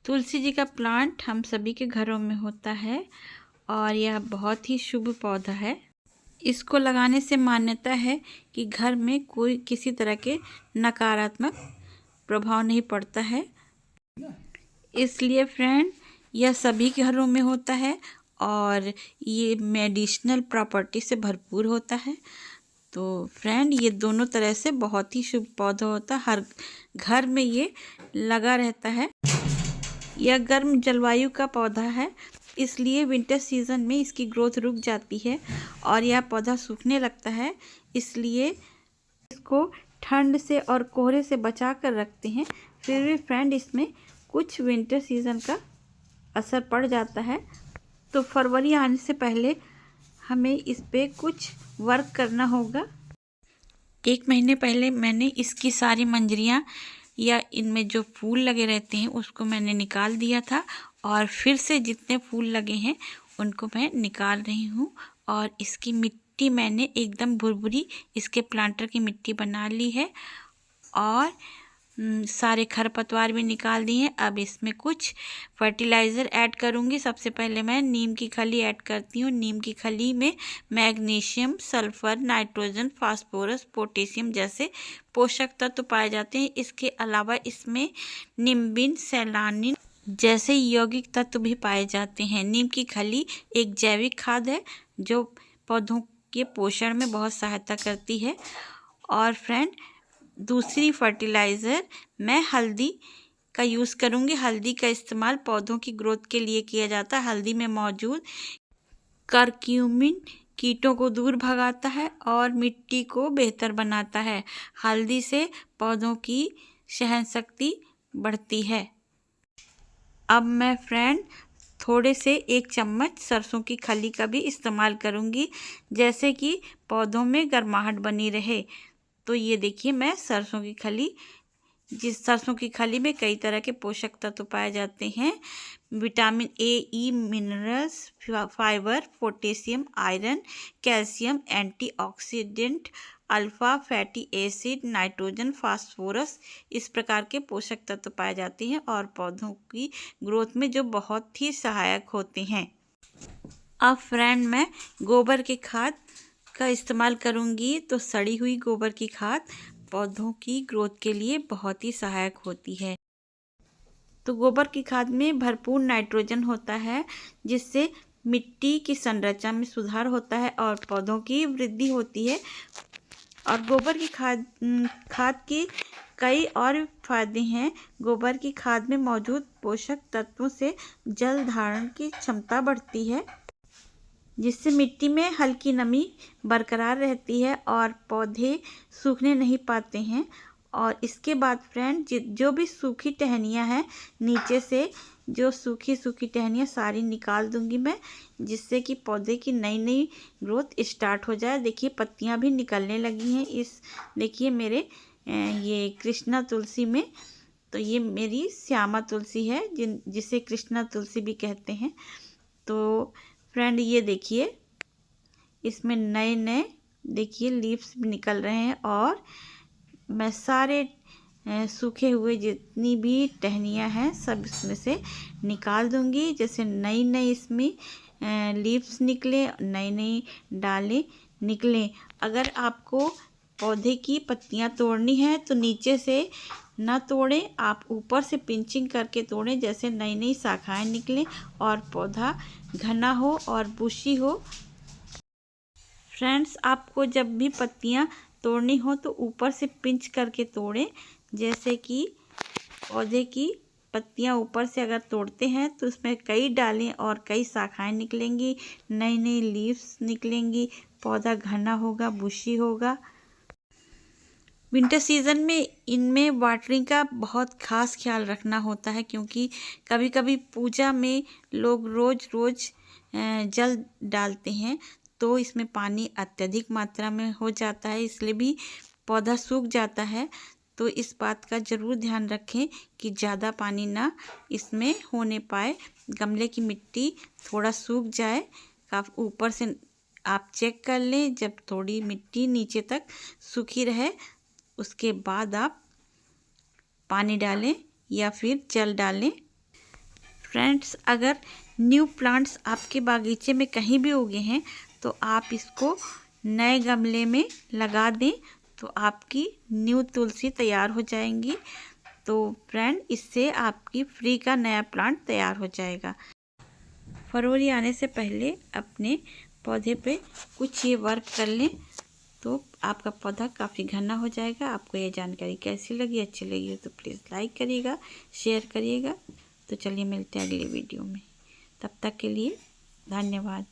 तुलसी जी का प्लांट हम सभी के घरों में होता है और यह बहुत ही शुभ पौधा है। इसको लगाने से मान्यता है कि घर में कोई किसी तरह के नकारात्मक प्रभाव नहीं पड़ता है। इसलिए फ्रेंड, यह सभी के घरों में होता है और ये मेडिसिनल प्रॉपर्टी से भरपूर होता है। तो फ्रेंड, ये दोनों तरह से बहुत ही शुभ पौधा होता है। हर घर में ये लगा रहता है। यह गर्म जलवायु का पौधा है, इसलिए विंटर सीजन में इसकी ग्रोथ रुक जाती है और यह पौधा सूखने लगता है। इसलिए इसको ठंड से और कोहरे से बचा कर रखते हैं। फिर भी फ्रेंड, इसमें कुछ विंटर सीजन का असर पड़ जाता है। तो फरवरी आने से पहले हमें इस पे कुछ वर्क करना होगा। 1 महीने पहले मैंने इसकी सारी मंजरियाँ या इनमें जो फूल लगे रहते हैं उसको मैंने निकाल दिया था और फिर से जितने फूल लगे हैं उनको मैं निकाल रही हूँ। और इसकी मिट्टी मैंने एकदम भुरभुरी इसके प्लांटर की मिट्टी बना ली है और सारे खरपतवार भी निकाल दिए हैं। अब इसमें कुछ फर्टिलाइज़र ऐड करूँगी। सबसे पहले मैं नीम की खली ऐड करती हूँ। नीम की खली में magnesium, sulphur, nitrogen, phosphorus, potassium जैसे पोषक तत्व पाए जाते हैं। इसके अलावा इसमें निम्बिन, सेलानिन जैसे यौगिक तत्व भी पाए जाते हैं। नीम की खली एक जैविक खाद है जो पौधों के पोषण में बहुत सहायता करती है। और फ्रेंड, दूसरी फर्टिलाइज़र मैं हल्दी का यूज़ करूँगी। हल्दी का इस्तेमाल पौधों की ग्रोथ के लिए किया जाता है। हल्दी में मौजूद करक्यूमिन कीटों को दूर भगाता है और मिट्टी को बेहतर बनाता है। हल्दी से पौधों की सहन शक्ति बढ़ती है। अब मैं फ्रेंड थोड़े से 1 चम्मच सरसों की खली का भी इस्तेमाल करूँगी, जैसे कि पौधों में गर्माहट बनी रहे। तो ये देखिए, मैं सरसों की खली में कई तरह के पोषक तत्व पाए जाते हैं। Vitamin A, E, minerals, fibre, potassium, iron, calcium, antioxidant, alpha fatty acid, nitrogen, phosphorus, इस प्रकार के पोषक तत्व पाए जाते हैं और पौधों की ग्रोथ में जो बहुत ही सहायक होते हैं। अब फ्रेंड, मैं गोबर की खाद का इस्तेमाल करूँगी। तो सड़ी हुई गोबर की खाद पौधों की ग्रोथ के लिए बहुत ही सहायक होती है। तो गोबर की खाद में भरपूर नाइट्रोजन होता है, जिससे मिट्टी की संरचना में सुधार होता है और पौधों की वृद्धि होती है। और गोबर की खाद के कई और फायदे हैं। गोबर की खाद में मौजूद पोषक तत्वों से जल धारण की क्षमता बढ़ती है, जिससे मिट्टी में हल्की नमी बरकरार रहती है और पौधे सूखने नहीं पाते हैं। और इसके बाद फ्रेंड, जो भी सूखी टहनियाँ हैं, नीचे से जो सूखी टहनियाँ सारी निकाल दूंगी मैं, जिससे कि पौधे की नई ग्रोथ स्टार्ट हो जाए। देखिए, पत्तियाँ भी निकलने लगी हैं। देखिए मेरे ये कृष्णा तुलसी में, तो ये मेरी श्यामा तुलसी है जिसे कृष्णा तुलसी भी कहते हैं। तो फ्रेंड, ये देखिए, इसमें नए देखिए लीव्स भी निकल रहे हैं और मैं सारे सूखे हुए जितनी भी टहनियाँ हैं सब इसमें से निकाल दूंगी। जैसे नई इसमें लीव्स निकले, नई डालें निकलें। अगर आपको पौधे की पत्तियाँ तोड़नी है तो नीचे से ना तोड़ें, आप ऊपर से पिंचिंग करके तोड़ें, जैसे नई शाखाएं निकलें और पौधा घना हो और बुशी हो। फ्रेंड्स, आपको जब भी पत्तियां तोड़नी हो तो ऊपर से पिंच करके तोड़ें, जैसे कि पौधे की पत्तियां ऊपर से अगर तोड़ते हैं तो उसमें कई डालें और कई शाखाएं निकलेंगी, नई लीव्स निकलेंगी, पौधा घना होगा, बुशी होगा। विंटर सीज़न में इनमें वाटरिंग का बहुत ख़ास ख्याल रखना होता है, क्योंकि कभी कभी पूजा में लोग रोज़ जल डालते हैं तो इसमें पानी अत्यधिक मात्रा में हो जाता है, इसलिए भी पौधा सूख जाता है। तो इस बात का ज़रूर ध्यान रखें कि ज़्यादा पानी ना इसमें होने पाए। गमले की मिट्टी थोड़ा सूख जाए, ऊपर से आप चेक कर लें। जब थोड़ी मिट्टी नीचे तक सूखी रहे उसके बाद आप पानी डालें या फिर जल डालें। फ्रेंड्स, अगर न्यू प्लांट्स आपके बागीचे में कहीं भी उगे हैं तो आप इसको नए गमले में लगा दें तो आपकी न्यू तुलसी तैयार हो जाएंगी। तो फ्रेंड, इससे आपकी फ्री का नया प्लांट तैयार हो जाएगा। फरवरी आने से पहले अपने पौधे पे कुछ ये वर्क कर लें तो आपका पौधा काफ़ी घना हो जाएगा। आपको ये जानकारी कैसी लगी, अच्छी लगी हो तो प्लीज़ लाइक करिएगा, शेयर करिएगा। तो चलिए मिलते हैं अगली वीडियो में, तब तक के लिए धन्यवाद।